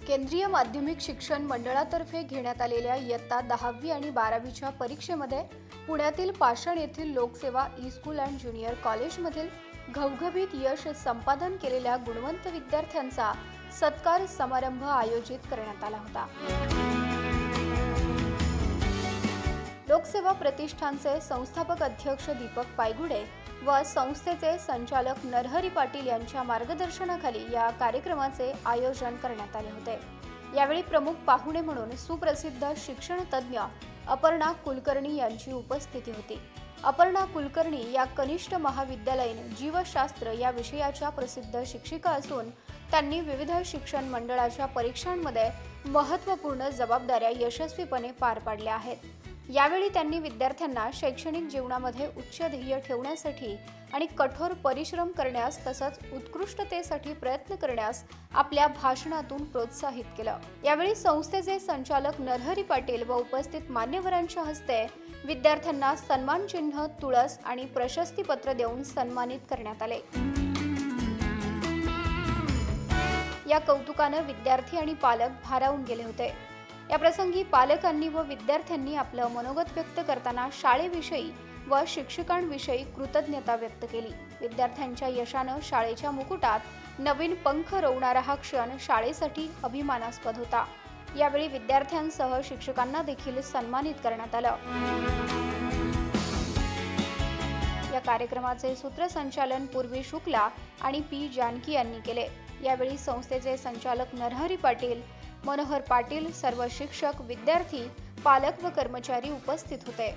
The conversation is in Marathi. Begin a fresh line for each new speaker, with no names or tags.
केंद्रीय माध्यमिक शिक्षण मंडळातर्फे घेण्यात आलेल्या इयत्ता 10वी आणि 12वीच्या परीक्षेमध्ये पुण्यातील पाषाण येथील लोकसेवा ई-स्कूल अँड ज्युनियर कॉलेजमधील घवघवीत यश संपादन केलेल्या गुणवंत विद्यार्थ्यांचा सत्कार समारंभ आयोजित करण्यात आला होता। लोकसेवा प्रतिष्ठानचे संस्थापक अध्यक्ष दीपक पायगुडे व संस्थेचे संचालक नरहरी पाटील यांच्या मार्गदर्शनाखाली या कार्यक्रमाचे आयोजन करण्यात आले होते। यावेळी प्रमुख पाहुणे म्हणून सुप्रसिद्ध शिक्षण तज्ञ अपर्णा कुलकर्णी यांची उपस्थिती होती। अपर्णा कुलकर्णी या कनिष्ठ महाविद्यालयीन जीवशास्त्र या विषयाच्या प्रसिद्ध शिक्षिका असून त्यांनी विविध शिक्षण मंडळाच्या परीक्षांमध्ये महत्त्वपूर्ण जबाबदाऱ्या यशस्वीपणे पार पाडल्या आहेत। यावेळी त्यांनी विद्यार्थ्यांना शैक्षणिक जीवनामध्ये उच्च ध्येय ठेवण्यासाठी आणि कठोर परिश्रम करण्यास तसंच उत्कृष्टतेसाठी प्रयत्न करण्यास आपल्या भाषणातून प्रोत्साहित केलं। यावेळी संस्थेचे संचालक नरहरी पाटील व उपस्थित मान्यवरांच्या हस्ते विद्यार्थ्यांना सन्मान चिन्ह, तुळस आणि प्रशस्तीपत्र देऊन सन्मानित करण्यात आले। या कौतुकाने विद्यार्थी आणि पालक भारावून गेले होते। या प्रसंगी पालकांनी व विद्यार्थ्यांनी आपलं मनोगत व्यक्त करताना शाळेविषयी व शिक्षकांविषयी कृतज्ञता व्यक्त केली। विद्यार्थ्यांच्या यशानं शाळेच्या मुकुटात नवीन पंख रोवणारा हा क्षण शाळेसाठी अभिमानास्पद होता। यावेळी विद्यार्थ्यांसह शिक्षकांना देखील सन्मानित करण्यात आलं। या कार्यक्रमाचे सूत्रसंचालन पूर्वी शुक्ला आणि पी जानकी यांनी केले। यावेळी संस्थेचे संचालक नरहरी पाटील, मनोहर पाटील, सर्व शिक्षक, विद्यार्थी, पालक व कर्मचारी उपस्थित होते।